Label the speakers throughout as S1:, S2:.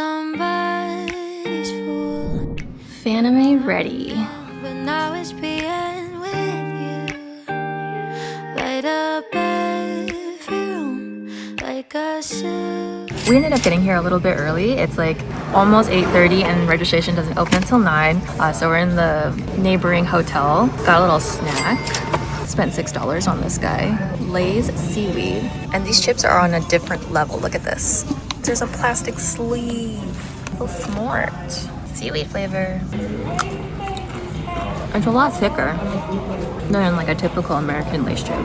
S1: somebody's fool.
S2: Fanime ready.
S1: But now it's being with you. Light up every room like a suit.
S2: We ended up getting here a little bit early. It's like almost 8:30 and registration doesn't open until 9. So we're in the neighboring hotel. Got a little snack. Spent $6 on this guy. Lay's seaweed. And these chips are on a different level. Look at this. There's a plastic sleeve. So smart. Seaweed flavor. It's a lot thicker than like a typical American Lay's chip.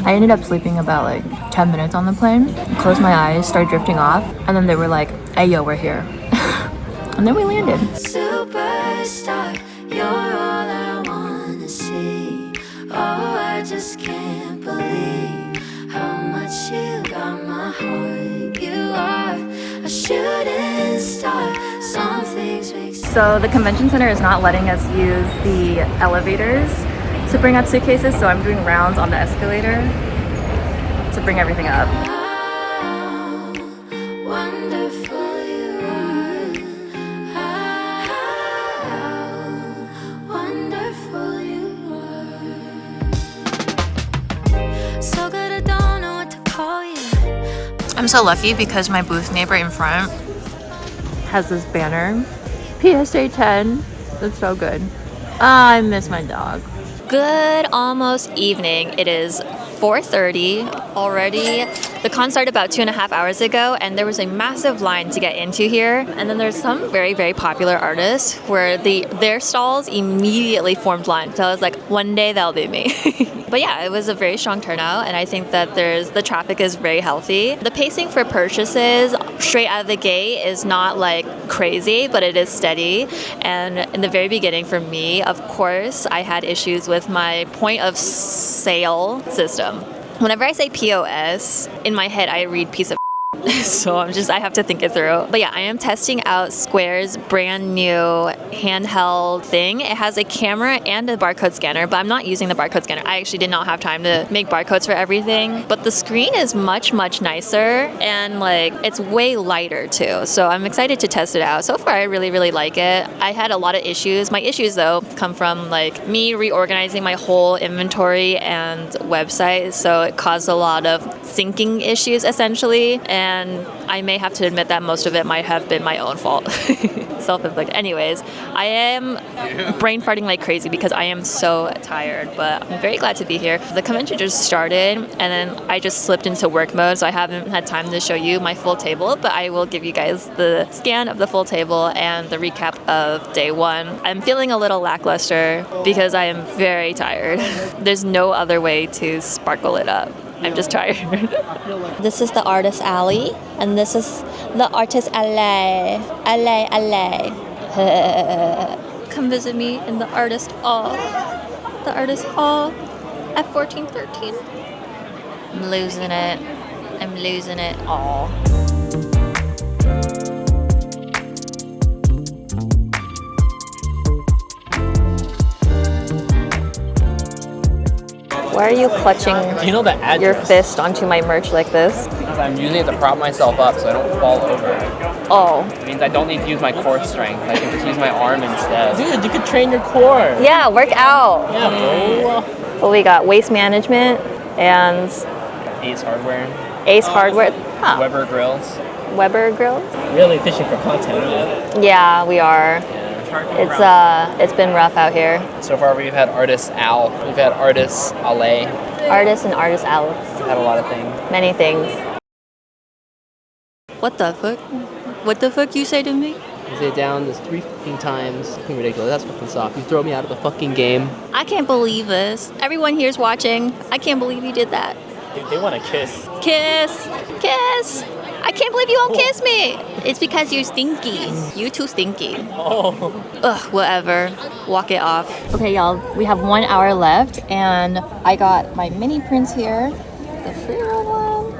S2: I ended up sleeping about like 10 minutes on the plane. Closed my eyes, started drifting off, and then they were like, "Hey yo, we're here." And then we landed.
S1: Superstar, you're all I wanna see. Oh, I just can't believe how much you got my heart. You are a shooting star. Some things make sense.
S2: So the convention center is not letting us use the elevators to bring up suitcases, so I'm doing rounds on the escalator to bring everything up.
S1: How wonderful you are. How wonderful you are. So good I don't know what to call you.
S2: I'm so lucky because my booth neighbor in front has this banner. PSA 10. That's so good. I miss my dog. Good almost evening. It is 4:30 already. The con started about 2.5 hours ago, and there was a massive line to get into here. And then there's some very, very popular artists where their stalls immediately formed lines. So I was like, one day that'll be me. But yeah, it was a very strong turnout, and I think that the traffic is very healthy. The pacing for purchases straight out of the gate is not like crazy, but it is steady. And in the very beginning for me, of course, I had issues with my point of sale system. Whenever I say POS, in my head I read piece of so I have to think it through. But yeah, I am testing out Square's brand new handheld thing. It has a camera and a barcode scanner, but I'm not using the barcode scanner. I actually did not have time to make barcodes for everything. But the screen is much, much nicer, and like it's way lighter too. So I'm excited to test it out. So far, I really, really like it. I had a lot of issues. My issues though come from like me reorganizing my whole inventory and website. So it caused a lot of syncing issues essentially. And I may have to admit that most of it might have been my own fault. Self-inflicted. Anyways, I am brain farting like crazy because I am so tired, but I'm very glad to be here. The convention just started, and then I just slipped into work mode, so I haven't had time to show you my full table, but I will give you guys the scan of the full table and the recap of day one. I'm feeling a little lackluster because I am very tired. There's no other way to sparkle it up. I'm just tired. This is the artist alley, and this is the artist alley. Alley. Come visit me in the artist hall. The artist hall at 1413. I'm losing it. I'm losing it all. Why are you clutching your fist onto my merch like this?
S3: Because I'm using it to prop myself up so I don't fall over.
S2: Oh.
S3: It means I don't need to use my core strength. I can just use my arm instead.
S4: Dude, you could train your core.
S2: Yeah, work out.
S4: Yeah, bro.
S2: Well, we got Waste Management and
S3: Ace Hardware.
S2: Ace Hardware. Huh.
S3: Weber Grills.
S2: Weber Grills?
S4: Really fishing for content, huh?
S2: Yeah, we are. It's been rough out here.
S3: So far we've had artist Al. We've had artist Ale.
S2: Artist and artist Alex.
S3: We've had a lot of things.
S2: Many things. What the fuck? What the fuck you say to me?
S4: You say down this 3 fucking times. Fucking ridiculous. That's fucking soft. You throw me out of the fucking game.
S2: I can't believe this. Everyone here's watching. I can't believe you did that.
S4: Dude, they want to kiss.
S2: Kiss. Kiss. I can't believe you won't kiss me. It's because you're stinky. You too stinky.
S4: Oh.
S2: Ugh, whatever. Walk it off. Okay, y'all, we have 1 hour left, and I got my mini prints here. The free roll one,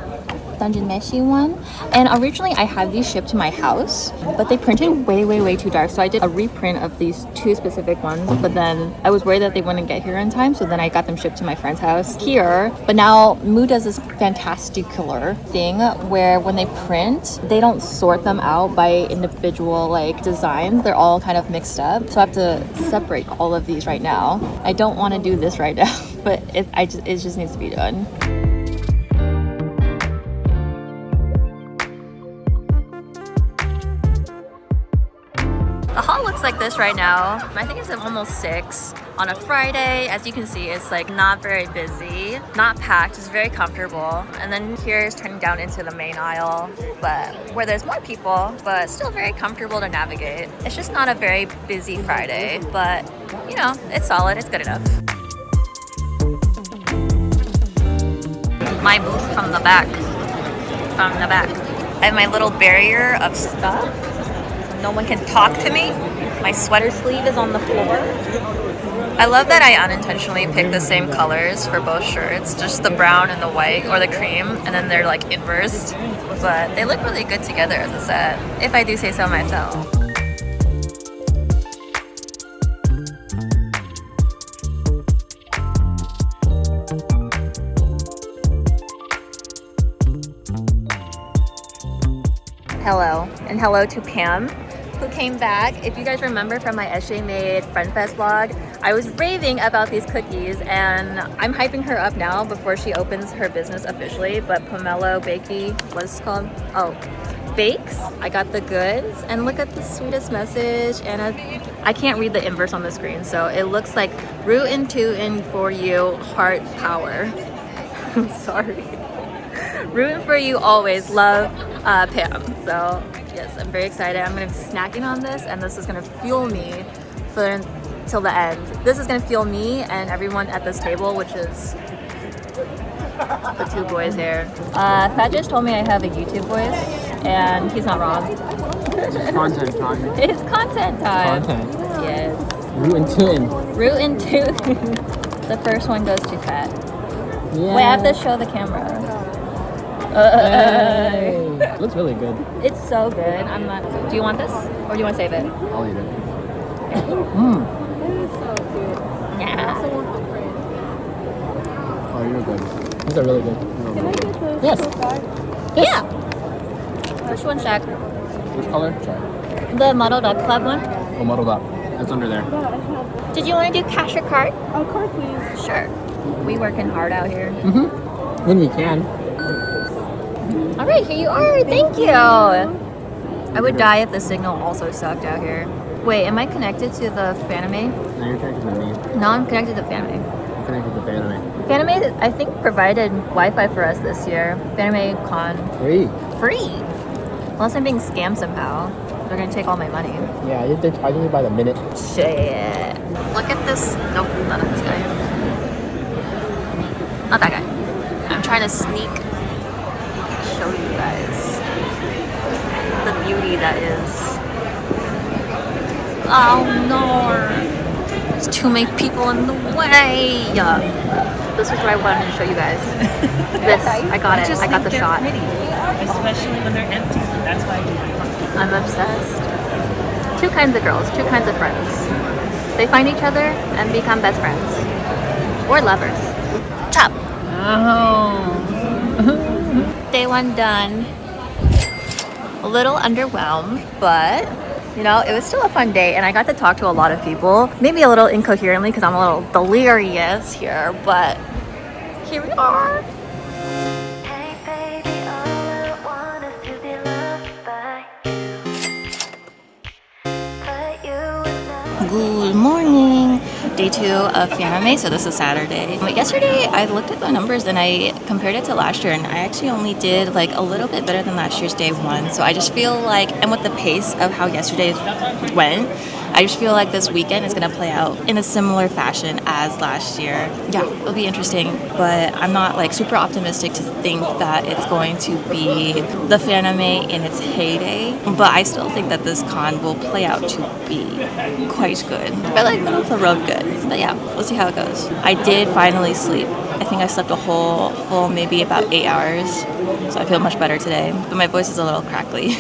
S2: Dungeon Meshi one. And originally I had these shipped to my house, but they printed way too dark. So I did a reprint of these two specific ones, but then I was worried that they wouldn't get here in time. So then I got them shipped to my friend's house here. But now Moo does this fantasticular thing where when they print, they don't sort them out by individual like designs. They're all kind of mixed up. So I have to separate all of these right now. I don't want to do this right now, but it just needs to be done. The haul looks like this right now. I think it's almost 6 on a Friday. As you can see, it's like not very busy, not packed, it's very comfortable. And then here is turning down into the main aisle, but where there's more people, but still very comfortable to navigate. It's just not a very busy Friday, but you know, it's solid, it's good enough. My booth from the back. I have my little barrier of stuff. No one can talk to me. My sweater sleeve is on the floor. I love that I unintentionally picked the same colors for both shirts, just the brown and the white, or the cream, and then they're like inversed. But they look really good together as a set, if I do say so myself. Hello, and hello to Pam, who came back. If you guys remember from my SJ Made Friend Fest vlog, I was raving about these cookies, and I'm hyping her up now before she opens her business officially. But Pomelo Bakey, what's it called? Oh, Bakes. I got the goods, and look at the sweetest message. And I can't read the inverse on the screen, so it looks like rootin' tootin' for you, heart power. I'm sorry. Rooting for you always. Love, Pam. So yes, I'm very excited. I'm gonna be snacking on this, and this is gonna fuel me till the end. This is gonna fuel me and everyone at this table, which is the two boys here. Fat just told me I have a YouTube voice, and he's not wrong.
S4: It's content time.
S2: It's content time.
S4: Content.
S2: Yes.
S4: Rootin' tootin'.
S2: The first one goes to Fat.
S4: Yeah.
S2: Wait, I have to show the camera.
S4: Hey. Looks really good.
S2: It's so good. I'm not. Do you want this, or do you want to save it?
S4: I'll eat it.
S2: Yeah.
S4: Oh, you're good. These are really good.
S5: Can I get the
S4: Yes.
S2: Yeah. Which one, Shaq?
S4: Which color? Sorry.
S2: The Muddled Up Club one.
S4: Oh, muddled up. That's under there.
S5: Yeah, I have
S2: Did you want to do cash or card?
S5: a card, please.
S2: Sure. We working hard out here.
S4: When we can.
S2: All right, here you are. Thank you. I would die if the signal also sucked out here. Wait, am I connected to the Fanime?
S4: Now you're connected to me.
S2: No, I'm connected to Fanime.
S4: I'm connected to Fanime.
S2: Fanime, I think, provided Wi-Fi for us this year. Fanime Con. Free. Unless I'm being scammed somehow. They're gonna take all my money.
S4: Yeah, they're charging you by the minute.
S2: Shit. Look at this. Nope, not this guy. Not that guy. I'm trying to sneak show you guys the beauty that is. Oh no. There's too many people in the way. This is what I wanted to show you guys. This, I got it. I got the shot.
S6: Pretty, especially when they're empty. That's why I do it.
S2: I'm obsessed. Two kinds of girls, two kinds of friends. They find each other and become best friends. Or lovers. Top.
S6: Oh.
S2: Day one done. A little underwhelmed, but you know, it was still a fun day, and I got to talk to a lot of people. Maybe a little incoherently because I'm a little delirious here, but here we are.
S1: Hey baby, all I want is to be loved by you. But you and I.
S2: Good morning. Day 2 of Fanime, so this is Saturday. Yesterday, I looked at the numbers and I compared it to last year, and I actually only did like a little bit better than last year's day 1. So I just feel like, and with the pace of how yesterday went, I just feel like this weekend is going to play out in a similar fashion as last year. Yeah, it'll be interesting, but I'm not like super optimistic to think that it's going to be the Fanime in its heyday, but I still think that this con will play out to be quite good. But like middle of the road good. But yeah, we'll see how it goes. I did finally sleep. I think I slept a whole full maybe about 8 hours, so I feel much better today, but my voice is a little crackly.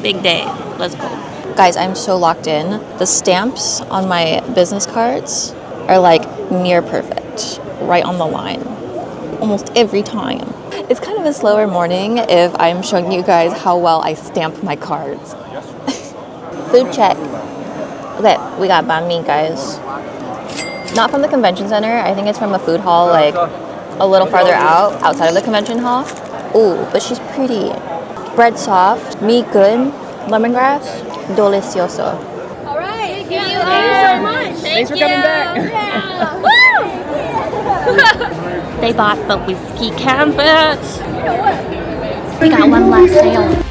S2: Big day. Let's go. Guys, I'm so locked in. The stamps on my business cards are like near perfect, right on the line, almost every time. It's kind of a slower morning if I'm showing you guys how well I stamp my cards. Food check. Okay, we got banh mi, guys. Not from the convention center. I think it's from a food hall like a little farther outside of the convention hall. Ooh, but she's pretty. Bread soft, meat good, lemongrass, delicioso.
S5: All right. Thank you so much.
S3: Thanks for coming back.
S5: Yeah.
S2: They bought the whiskey canvas. We got one last sale.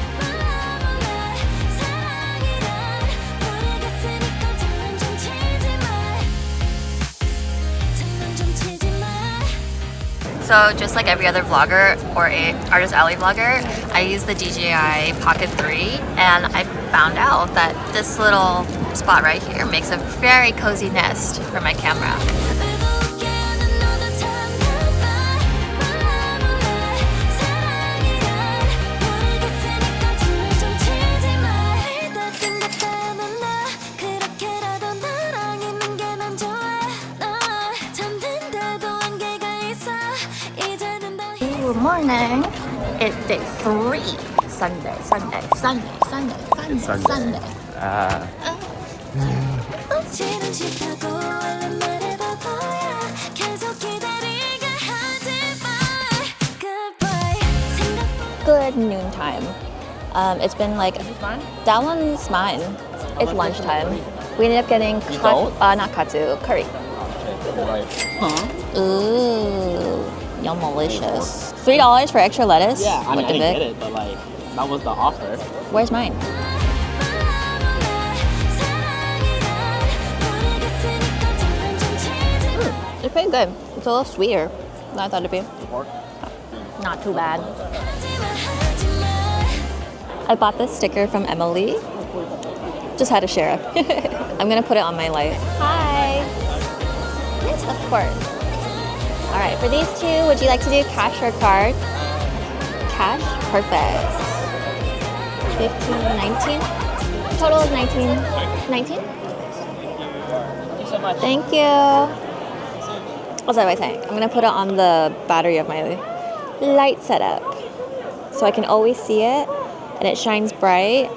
S2: So just like every other vlogger or a Artist Alley vlogger, I use the DJI Pocket 3, and I found out that this little spot right here makes a very cozy nest for my camera. Good morning. It's day 3. Sunday. Good noontime. It's been like that one's mine. It's lunchtime. We ended up getting not katsu, curry. Ooh, yum, delicious. $3 for extra lettuce.
S4: Yeah, I mean, I didn't get it, but like that was the offer.
S2: Where's mine? It's pretty good. It's a little sweeter than I thought it'd be. Not too bad. I bought this sticker from Emily. Just had to share it. I'm gonna put it on my light. Hi. Yes, of course. All right, for these two, would you like to do cash or card? Cash? Perfect. 15, 19? Total is 19. 19?
S3: Thank you so much.
S2: Thank you. What was I saying? I'm gonna put it on the battery of my light setup so I can always see it and it shines bright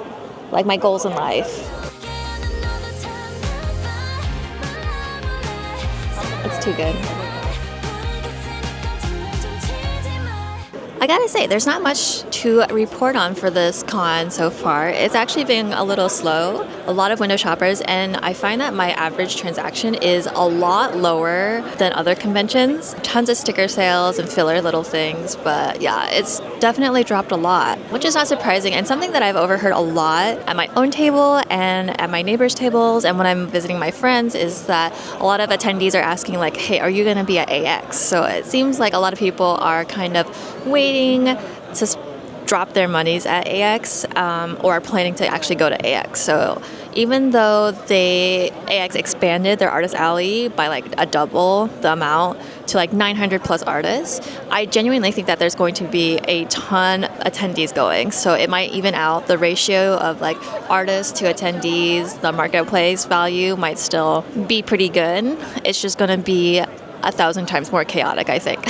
S2: like my goals in life. It's too good. I gotta say, there's not much to report on for this con so far. It's actually been a little slow, a lot of window shoppers, and I find that my average transaction is a lot lower than other conventions. Tons of sticker sales and filler little things, but yeah, it's definitely dropped a lot, which is not surprising, and something that I've overheard a lot at my own table and at my neighbors' tables and when I'm visiting my friends is that a lot of attendees are asking like, hey, are you gonna be at AX? So it seems like a lot of people are kind of waiting to drop their monies at AX or are planning to actually go to AX. So even though AX expanded their Artist Alley by like a double the amount to like 900 plus artists, I genuinely think that there's going to be a ton attendees going. So it might even out the ratio of like artists to attendees. The marketplace value might still be pretty good. It's just going to be 1,000 times more chaotic, I think.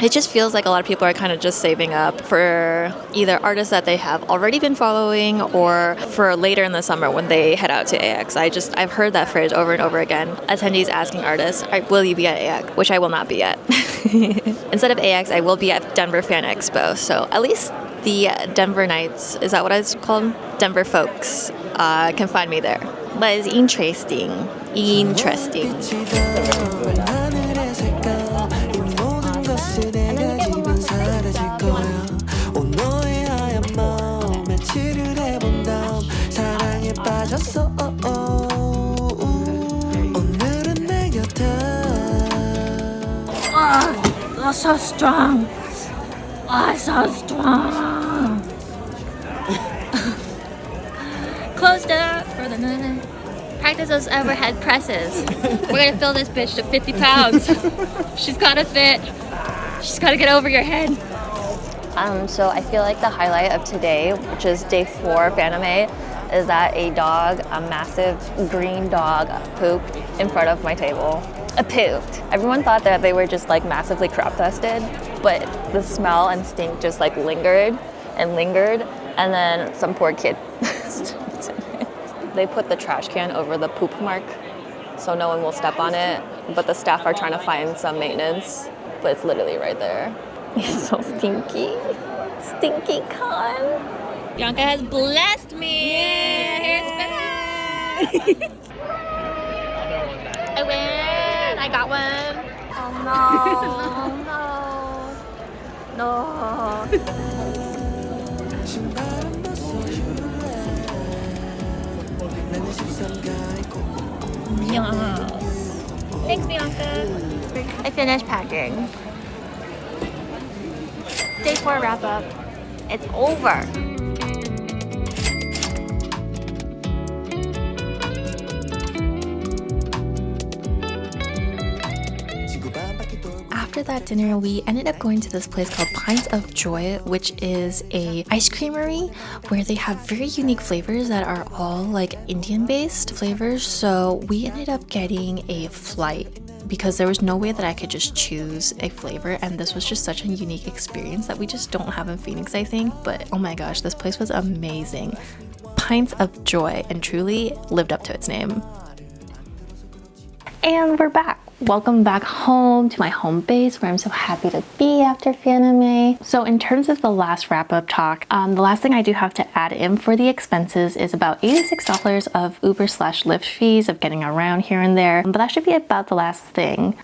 S2: It just feels like a lot of people are kind of just saving up for either artists that they have already been following or for later in the summer when they head out to AX. I've heard that phrase over and over again. Attendees asking artists, will you be at AX? Which I will not be at. Instead of AX, I will be at Denver Fan Expo. So at least the Denver Knights, is that what it's called? Denver folks can find me there. But it's interesting.
S1: 빠졌어.
S2: Oh, so strong. Oh, so strong. Closed up for the night. Practice those overhead presses. We're gonna fill this bitch to 50 pounds. She's gotta fit. She's gotta get over your head. So I feel like the highlight of today, which is day 4 of Fanime, is that a dog, a massive green dog, pooped in front of my table. Pooped. Everyone thought that they were just like massively crop dusted, but the smell and stink just like lingered and lingered, and then some poor kid stepped in it. They put the trash can over the poop mark so no one will step on it, but the staff are trying to find some maintenance, but it's literally right there. It's so stinky. Stinky con. Bianca has blessed me. Here's back. I win. I got one. Oh no. No. Yes. Thanks, Bianca. I finished packing. Day 4 wrap up. It's over.
S7: After that dinner, we ended up going to this place called Pints of Joy, which is a ice creamery where they have very unique flavors that are all like Indian-based flavors. So we ended up getting a flight because there was no way that I could just choose a flavor, and this was just such a unique experience that we just don't have in Phoenix, I think. But oh my gosh, this place was amazing. Pints of Joy, and truly lived up to its name. And we're back. Welcome back home to my home base where I'm so happy to be after Fanime. So in terms of the last wrap-up talk, the last thing I do have to add in for the expenses is about $86 of Uber/Lyft fees of getting around here and there. But that should be about the last thing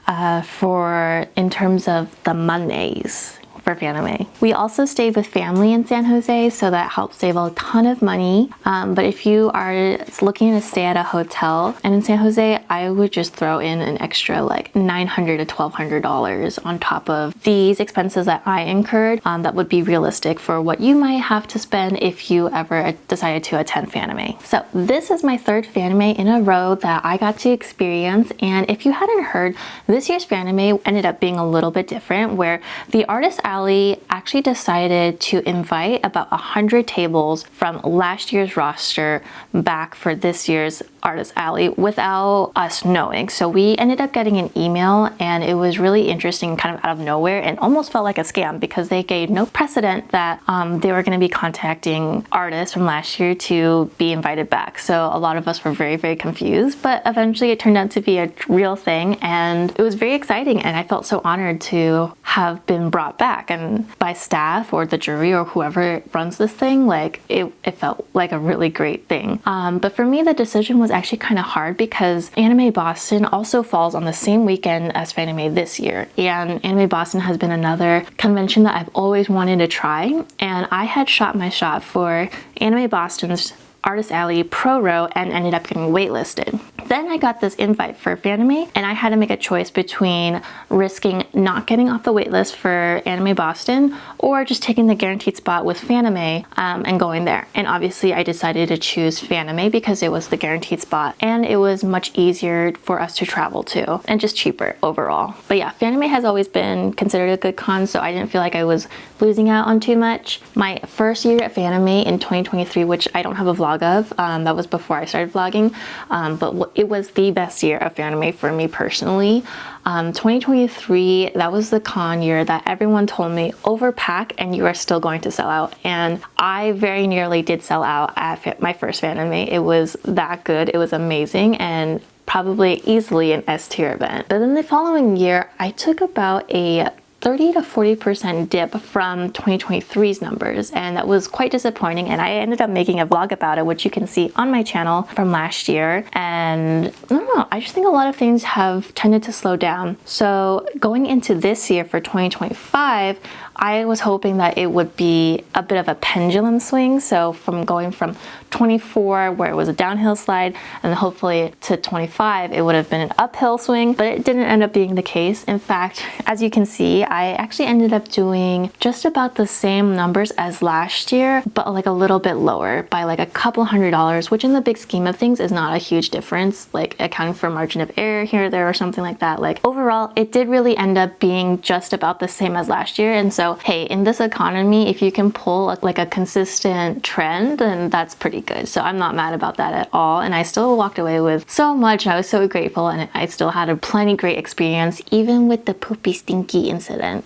S7: for in terms of the monies for Fanime. We also stayed with family in San Jose, so that helps save a ton of money. But if you are looking to stay at a hotel and in San Jose, I would just throw in an extra like $900 to $1,200 on top of these expenses that I incurred. That would be realistic for what you might have to spend if you ever decided to attend Fanime. So this is my 3rd Fanime in a row that I got to experience, and if you hadn't heard, this year's Fanime ended up being a little bit different, where the Artist Alley actually decided to invite about 100 tables from last year's roster back for this year's Artist Alley without us knowing. So we ended up getting an email, and it was really interesting, kind of out of nowhere, and almost felt like a scam because they gave no precedent that they were going to be contacting artists from last year to be invited back. So a lot of us were very, very confused, but eventually it turned out to be a real thing, and it was very exciting, and I felt so honored to have been brought back and by staff or the jury or whoever runs this thing. Like it felt like a really great thing. But for me, the decision was actually kind of hard because Anime Boston also falls on the same weekend as Fanime this year, and Anime Boston has been another convention that I've always wanted to try, and I had shot my shot for Anime Boston's Artist Alley Pro Row and ended up getting waitlisted. Then I got this invite for Fanime, and I had to make a choice between risking not getting off the waitlist for Anime Boston or just taking the guaranteed spot with Fanime and going there. And obviously I decided to choose Fanime because it was the guaranteed spot and it was much easier for us to travel to and just cheaper overall. But yeah, Fanime has always been considered a good con, so I didn't feel like I was losing out on too much. My first year at Fanime in 2023, which I don't have a vlog of, that was before I started vlogging, but it was the best year of Fanime for me personally. 2023, that was the con year that everyone told me overpack and you are still going to sell out, and I very nearly did sell out at my first Fanime. It was that good. It was amazing and probably easily an S tier event. But then the following year, I took about a 30 to 40% dip from 2023's numbers, and that was quite disappointing, and I ended up making a vlog about it, which you can see on my channel from last year. And I don't know, I just think a lot of things have tended to slow down. So going into this year for 2025, I was hoping that it would be a bit of a pendulum swing. So from going from 24, where it was a downhill slide, and hopefully to 25, it would have been an uphill swing, but it didn't end up being the case. In fact, as you can see, I actually ended up doing just about the same numbers as last year, but like a little bit lower by like a couple $100, which in the big scheme of things is not a huge difference, like accounting for margin of error here or there or something like that. Like overall, it did really end up being just about the same as last year. And so, hey, in this economy, if you can pull like a consistent trend, then that's pretty good. So I'm not mad about that at all. And I still walked away with so much. I was so grateful, and I still had a plenty great experience, even with the poopy stinky incident.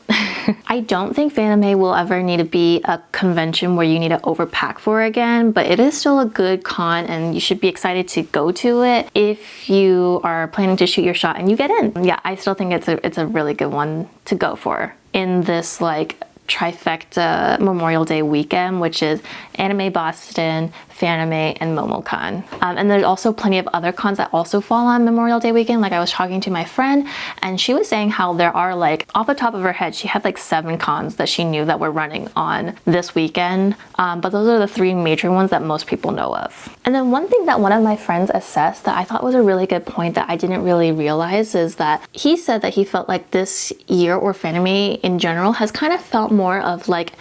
S7: I don't think Fanime will ever need to be a convention where you need to overpack for again, but it is still a good con, and you should be excited to go to it if you are planning to shoot your shot and you get in. Yeah, I still think it's a really good one to go for in this like trifecta Memorial Day weekend, which is Anime Boston, Fanime, and MomoCon. And there's also plenty of other cons that also fall on Memorial Day weekend. Like I was talking to my friend, and she was saying how there are like, off the top of her head, she had like 7 cons that she knew that were running on this weekend. But those are the 3 major ones that most people know of. And then one thing that one of my friends assessed that I thought was a really good point that I didn't really realize is that he said that he felt like this year, or Fanime in general, has kind of felt more of like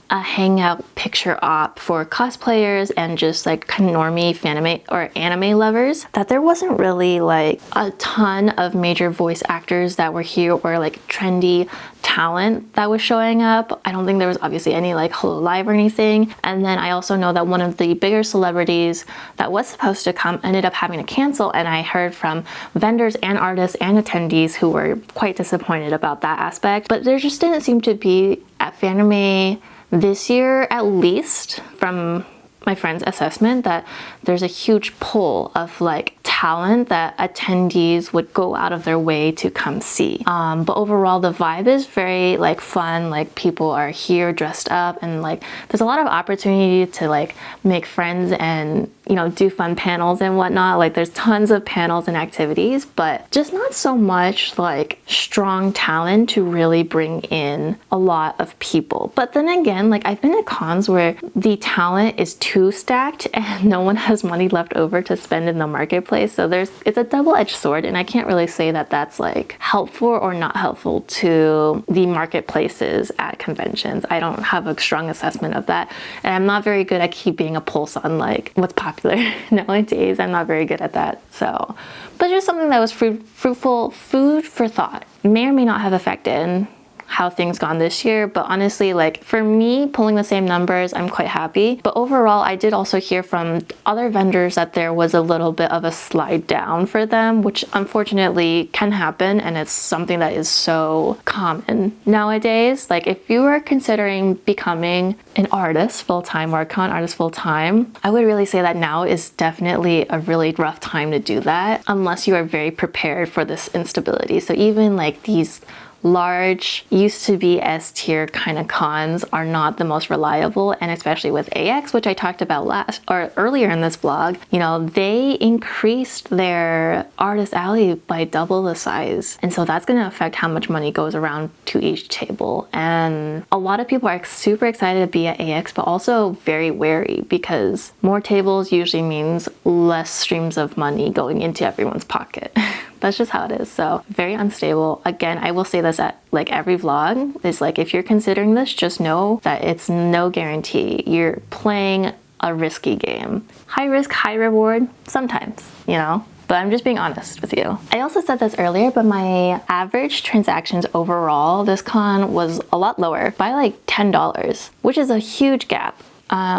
S7: a hangout picture op for cosplayers and just like kind of normie Fanime or anime lovers, that there wasn't really like a ton of major voice actors that were here or like trendy talent that was showing up. I don't think there was obviously any like Hello Live or anything. And then I also know that one of the bigger celebrities that was supposed to come ended up having to cancel, and I heard from vendors and artists and attendees who were quite disappointed about that aspect. But there just didn't seem to be at Fanime this year, at least from my friend's assessment, that there's a huge pull of like talent that attendees would go out of their way to come see. But overall, the vibe is very like fun. Like people are here dressed up, and like there's a lot of opportunity to like make friends and, you know, do fun panels and whatnot. Like there's tons of panels and activities, but just not so much like strong talent to really bring in a lot of people. But then again, like I've been at cons where the talent is too stacked and no one has money left over to spend in the marketplace. So it's a double-edged sword, and I can't really say that that's like helpful or not helpful to the marketplaces at conventions. I don't have a strong assessment of that, and I'm not very good at keeping a pulse on like what's popular nowadays. I'm not very good at that. So, but just something that was fruitful food for thought. May or may not have affected how things gone this year, but honestly, like for me, pulling the same numbers, I'm quite happy. But overall, I did also hear from other vendors that there was a little bit of a slide down for them, which unfortunately can happen, and it's something that is so common nowadays. Like if you are considering becoming an artist full-time or a con artist full-time, I would really say that now is definitely a really rough time to do that, unless you are very prepared for this instability. So even like these large, used to be S tier kind of cons are not the most reliable, and especially with AX, which I talked about earlier in this vlog, you know, they increased their artist alley by double the size, and so that's going to affect how much money goes around to each table. And a lot of people are super excited to be at AX, but also very wary, because more tables usually means less streams of money going into everyone's pocket. That's just how it is. So very unstable. Again, I will say this at like every vlog, is like if you're considering this, just know that it's no guarantee. You're playing a risky game. High risk, high reward, sometimes, you know? But I'm just being honest with you. I also said this earlier, but my average transactions overall this con was a lot lower by like $10, which is a huge gap.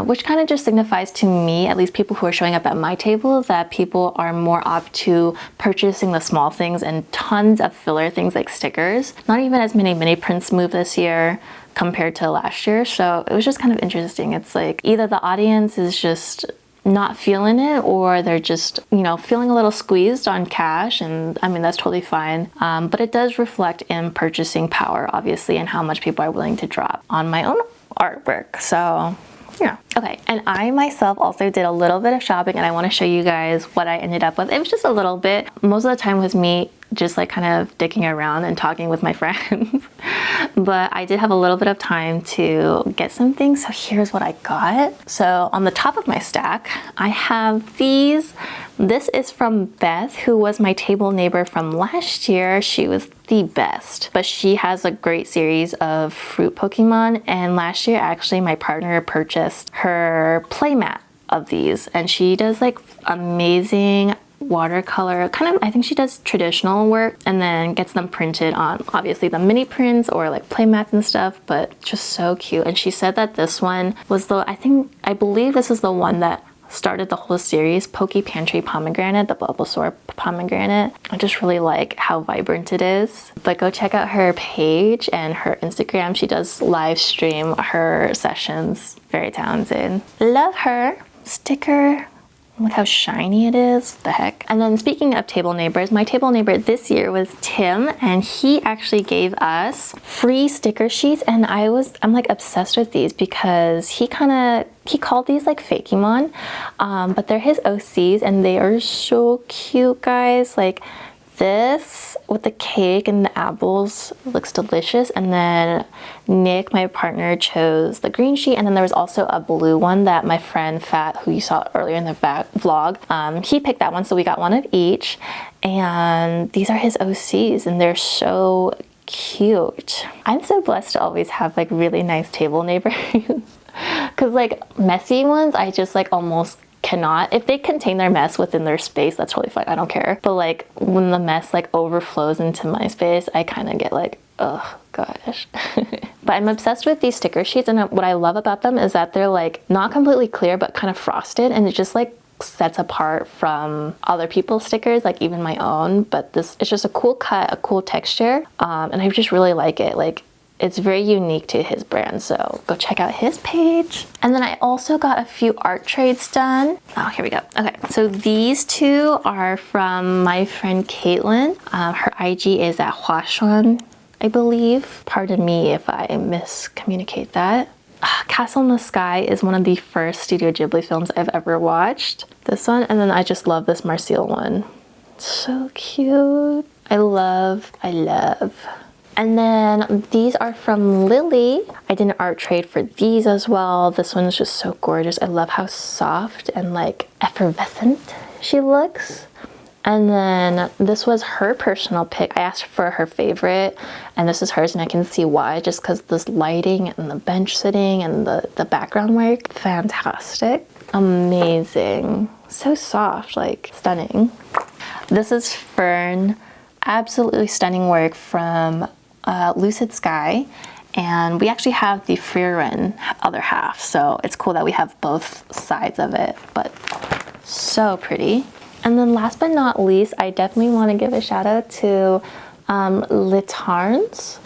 S7: Which kind of just signifies to me, at least people who are showing up at my table, that people are more apt to purchasing the small things and tons of filler things like stickers. Not even as many mini prints moved this year compared to last year. So it was just kind of interesting. It's like either the audience is just not feeling it, or they're just, you know, feeling a little squeezed on cash, and I mean that's totally fine, but it does reflect in purchasing power, obviously, and how much people are willing to drop on my own artwork. So yeah. Okay, and I myself also did a little bit of shopping, and I want to show you guys what I ended up with. It was just a little bit. Most of the time was me just like kind of dicking around and talking with my friends. But I did have a little bit of time to get some things, so here's what I got. So on the top of my stack, I have these. This is from Beth, who was my table neighbor from last year. She was the best, but she has a great series of fruit Pokemon, and last year actually my partner purchased her playmat of these, and she does like amazing watercolor kind of, I think she does traditional work and then gets them printed on obviously the mini prints or like playmats and stuff, but just so cute. And she said that this one was the, I believe this is the one that started the whole series, Poke Pantry Pomegranate, the Bulbasaur pomegranate. I just really like how vibrant it is. But go check out her page and her Instagram. She does live stream her sessions. Very talented. Love her. Sticker. Look how shiny it is. What the heck. And then speaking of table neighbors, my table neighbor this year was Tim, and he actually gave us free sticker sheets, and I'm like obsessed with these because he called these like Fakemon, but they're his OCs and they are so cute, guys. Like this with the cake and the apples looks delicious. And then Nick, my partner, chose the green sheet, and then there was also a blue one that my friend Fat, who you saw earlier in the vlog, he picked that one, so we got one of each. And these are his OCs and they're so cute. I'm so blessed to always have like really nice table neighbors because like messy ones I just like almost cannot. If they contain their mess within their space, that's totally fine, I don't care. But like when the mess like overflows into my space, I kind of get like, oh gosh. But I'm obsessed with these sticker sheets, and what I love about them is that they're like not completely clear but kind of frosted, and it just like sets apart from other people's stickers, like even my own. But this, it's just a cool cut, a cool texture, and I just really like it. Like it's very unique to his brand, so go check out his page. And then I also got a few art trades done. Oh, here we go. Okay, so these two are from my friend Caitlin. Her IG is at Huashuan, I believe. Pardon me if I miscommunicate that. Castle in the Sky is one of the first Studio Ghibli films I've ever watched. This one, and then I just love this Marseille one. So cute. I love. And then these are from Lily. I did an art trade for these as well. This one is just so gorgeous. I love how soft and like effervescent she looks. And then this was her personal pick. I asked for her favorite, and this is hers, and I can see why, just because this lighting and the bench sitting and the background work, fantastic. Amazing. So soft, like stunning. This is Fern. Absolutely stunning work from Lucid Sky, and we actually have the Frieren other half, so it's cool that we have both sides of it, but so pretty. And then last but not least, I definitely want to give a shout out to Litarns.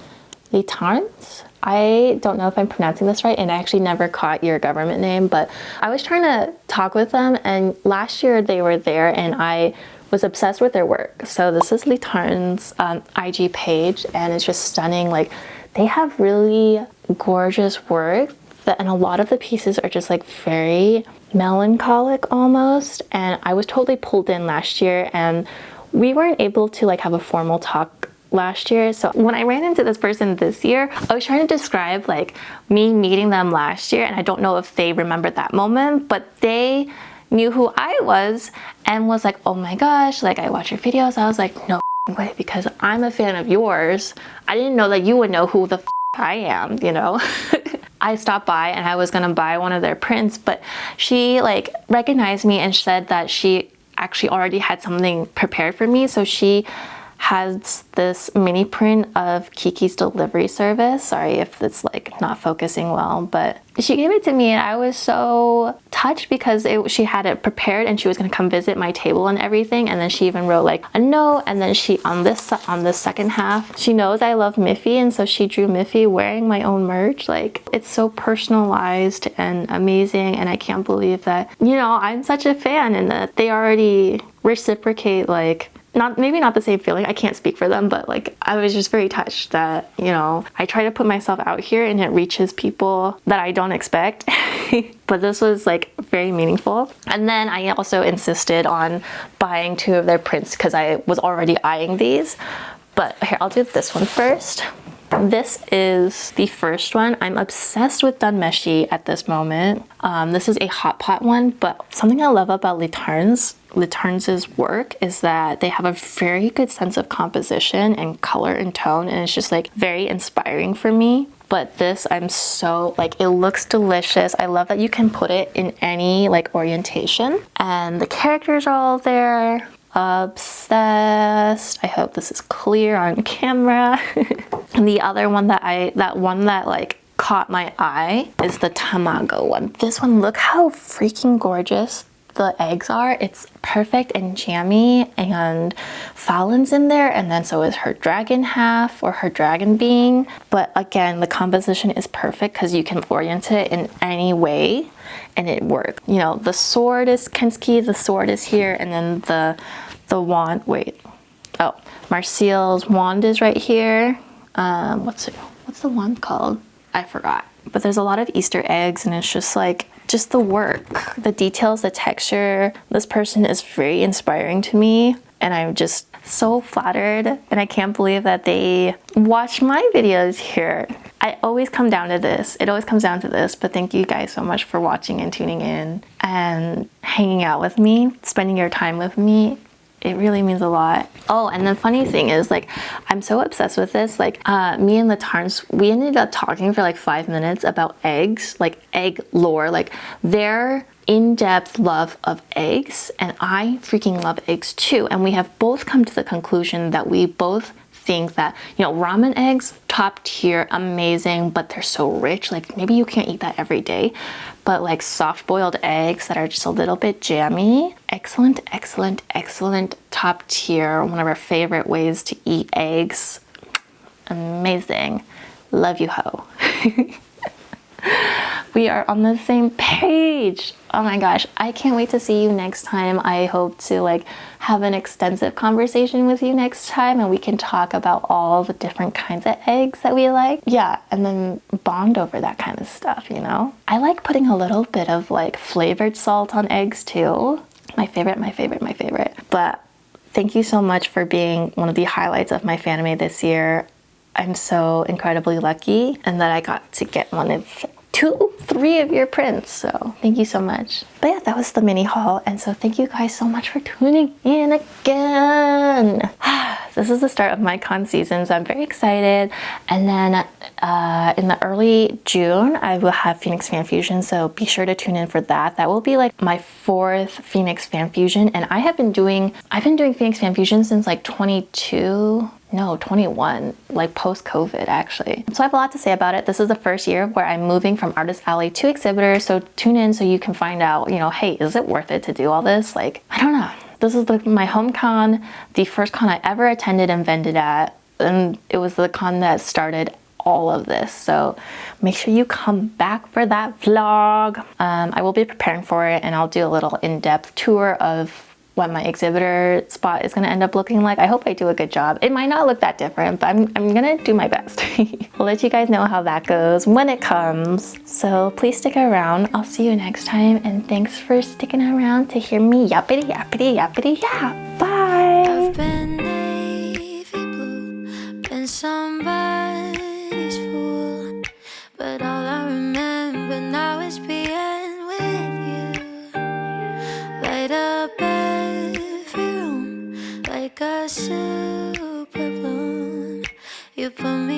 S7: I don't know if I'm pronouncing this right, and I actually never caught your government name, but I was trying to talk with them, and last year they were there and I was obsessed with their work. So this is Litarn's IG page, and it's just stunning. Like they have really gorgeous work and a lot of the pieces are just like very melancholic almost, and I was totally pulled in last year, and we weren't able to like have a formal talk last year. So when I ran into this person this year, I was trying to describe like me meeting them last year, and I don't know if they remembered that moment, but they knew who I was and was like, oh my gosh, like I watch your videos. I was like, no way, because I'm a fan of yours. I didn't know that you would know who the I am, you know. I stopped by and I was gonna buy one of their prints, but she like recognized me and said that she actually already had something prepared for me. So she has this mini print of Kiki's delivery service. Sorry if it's like not focusing well, but she gave it to me and I was so touched because she had it prepared and she was gonna come visit my table and everything. And then she even wrote like a note, and then she on this second half, she knows I love Miffy, and so she drew Miffy wearing my own merch. Like it's so personalized and amazing, and I can't believe that, you know, I'm such a fan and that they already reciprocate like maybe not the same feeling. I can't speak for them, but like I was just very touched that, you know, I try to put myself out here and it reaches people that I don't expect. But this was like very meaningful. And then I also insisted on buying 2 of their prints because I was already eyeing these. But here, I'll do this one first. This is the first one. I'm obsessed with Dunmeshi at this moment. This is a hot pot one, but something I love about Litarns' work is that they have a very good sense of composition and color and tone, and it's just like very inspiring for me. But this, I'm so like, it looks delicious. I love that you can put it in any like orientation, and the characters are all there. Obsessed. I hope this is clear on camera. And the other one that like caught my eye is the Tamago one. This one, look how freaking gorgeous the eggs are. It's perfect and jammy, and Fallon's in there, and then so is her dragon half or her dragon being. But again, the composition is perfect because you can orient it in any way and it works. You know, the sword is Kensuke, the sword is here, and then the wand, Marcial's wand is right here. What's the wand called? I forgot. But there's a lot of Easter eggs, and it's just like, just the work, the details, the texture. This person is very inspiring to me, and I'm just so flattered, and I can't believe that they watch my videos here. I always come down to this. It always comes down to this, but thank you guys so much for watching and tuning in and hanging out with me, spending your time with me. It really means a lot. Oh, and the funny thing is, like, I'm so obsessed with this. Like, me and Litarns, we ended up talking for like 5 minutes about eggs, like egg lore, like their in-depth love of eggs, and I freaking love eggs too. And we have both come to the conclusion that we both think that, you know, ramen eggs, top tier, amazing, but they're so rich. Like, maybe you can't eat that every day, but like soft boiled eggs that are just a little bit jammy, excellent, excellent, excellent, top tier. One of our favorite ways to eat eggs. Amazing. Love you, ho. We are on the same page. Oh my gosh, I can't wait to see you next time. I hope to like have an extensive conversation with you next time, and we can talk about all the different kinds of eggs that we like. Yeah, and then bond over that kind of stuff, you know? I like putting a little bit of like flavored salt on eggs too. My favorite, my favorite, my favorite. But thank you so much for being one of the highlights of my Fanime this year. I'm so incredibly lucky, and that I got to get one of 3 of your prints, so thank you so much. But yeah, that was the mini haul, and so thank you guys so much for tuning in again. This is the start of my con season, so I'm very excited. And then in the early June, I will have Phoenix Fan Fusion, so be sure to tune in for that. That will be like my 4th Phoenix Fan Fusion, and I've been doing Phoenix Fan Fusion since like 21, like post-COVID actually. So I have a lot to say about it. This is the first year where I'm moving from Artist Alley to Exhibitor, so tune in so you can find out, you know, hey, is it worth it to do all this? Like, I don't know. This is my home con, the first con I ever attended and vended at, and it was the con that started all of this. So make sure you come back for that vlog. I will be preparing for it, and I'll do a little in-depth tour of what my exhibitor spot is gonna end up looking like. I hope I do a good job. It might not look that different, but I'm gonna do my best. I'll let you guys know how that goes when it comes. So please stick around. I'll see you next time, and thanks for sticking around to hear me yappity yappity yappity yap. Bye!
S1: I've been navy blue, been somebody's fool, but all I remember now is being with you. Light up every room like a super balloon. You put me